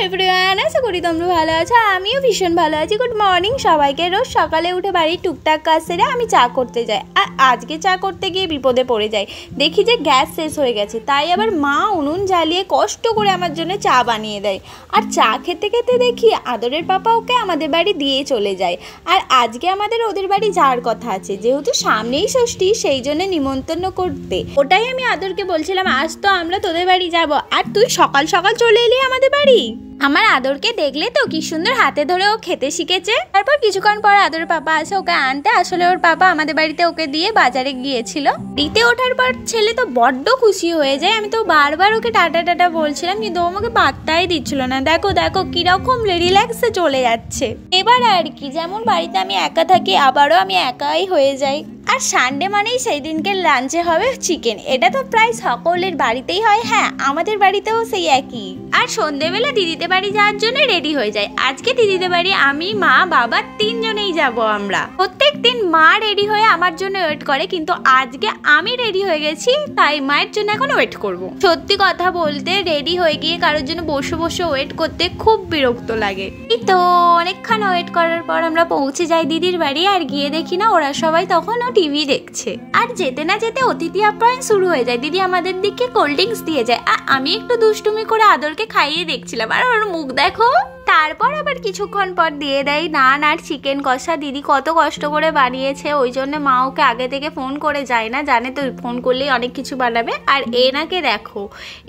Everyone, আশা করি তোমরা ভালো আছো। আমিও ভীষণ ভালো আছি। গুড মর্নিং সবাইকে। রোজ সকালে উঠে বাড়ির টুকটাক কাজ সেরে আমি চা করতে যাই, আর আজকে চা করতে গিয়ে বিপদে পড়ে যাই। দেখি যে গ্যাস শেষ হয়ে গেছে, তাই আবার মা উনুন জ্বালিয়ে কষ্ট করে আমার জন্য চা বানিয়ে দেয়। আর চা খেতে খেতে দেখি আদরের পাপা ওকে আমাদের বাড়ি দিয়ে চলে যায়। আর আজকে আমাদের ওদের বাড়ি যাওয়ার কথা আছে, যেহেতু সামনেই ষষ্ঠী, সেই জন্য নিমন্ত্রণ করতে। ওটাই আমি আদরকে বলছিলাম, আজ তো আমরা তোদের বাড়ি যাব, আর তুই সকাল সকাল চলে এলি আমাদের বাড়ি। আমার আদরকে দেখলে তো কি সুন্দর হাতে ধরে ও খেতে শিখেছে। তারপর কিছুক্ষণ পর আদরের পাপা আসে ওকে আনতে। আসলে ওর পাপা আমাদের বাড়িতে ওকে দিয়ে বাজারে গিয়েছিল। দিতে ওঠার পর ছেলে তো বড্ড খুশি হয়ে যায়। আমি তো বারবার ওকে টাটা টাটা বলছিলাম, কিন্তু ও আমাকে পাত্তাই দিচ্ছিল না। দেখো দেখো কিরকম রিল্যাক্সে চলে যাচ্ছে। এবার আর কি, যেমন বাড়িতে আমি একা থাকি, আবারও আমি একাই হয়ে যাই। আর সানডে মানেই সেই দিনকে লাঞ্চে হবে চিকেন। এটা তো প্রায় সকলের বাড়িতেই হয়। হ্যাঁ, আমাদের বাড়িতেও সেই একই। আর সন্ধ্যেবেলা দিদিদের বাড়ি যাওয়ার জন্য রেডি হয়ে যায়। আজকে দিদিদের বাড়ি আমি, মা, বাবা তিনজনেই যাব আমরা। প্রত্যেক দিন মা রেডি হয়ে আমার জন্য ওয়েট করে, কিন্তু আজকে আমি রেডি হয়ে গেছি, তাই মায়ের জন্য এখন ওয়েট করব। সত্যি কথা বলতে রেডি হয়ে গিয়ে কারোর জন্য বসে বসে ওয়েট করতে খুব বিরক্ত লাগে। এই তো অনেকক্ষণ ওয়েট করার পর আমরা পৌঁছে যাই দিদির বাড়ি। আর গিয়ে দেখি না ওরা সবাই তখনও টিভি দেখছে। আর যেতে না যেতে অতিথি আপ্যায়ন শুরু হয়ে যায়। দিদি আমাদের দিকে কোল্ড ড্রিঙ্কস দিয়ে যায়, আর আমি একটু দুষ্টুমি করে আদরকে খাইয়ে দেখছিলাম। আর ওর মুখ দেখো। তারপর আবার কিছুক্ষণ পর দিয়ে দেয় নান আর চিকেন কষা। দিদি কত কষ্ট করে বানিয়েছে, ওই জন্য মা ওকে আগে থেকে ফোন করে যায় না, জানে তো ফোন করলেই অনেক কিছু বানাবে। আর এনাকে দেখো,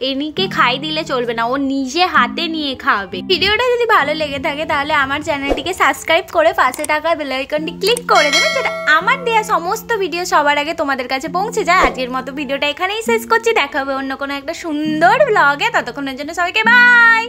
এনিকে খাই দিলে চলবে না, ও নিজে হাতে নিয়ে খাবে। ভিডিওটা যদি ভালো লেগে থাকে তাহলে আমার চ্যানেলটিকে সাবস্ক্রাইব করে পাশে থাকা বেল আইকনটি ক্লিক করে দেবেন, যেটা আমার দেয়া সমস্ত ভিডিও সবার আগে তোমাদের কাছে পৌঁছে যায়। আজকের মতো ভিডিওটা এখানেই শেষ করছি। দেখা হবে অন্য কোনো একটা সুন্দর ব্লগে। ততক্ষণের জন্য সবাইকে বাই।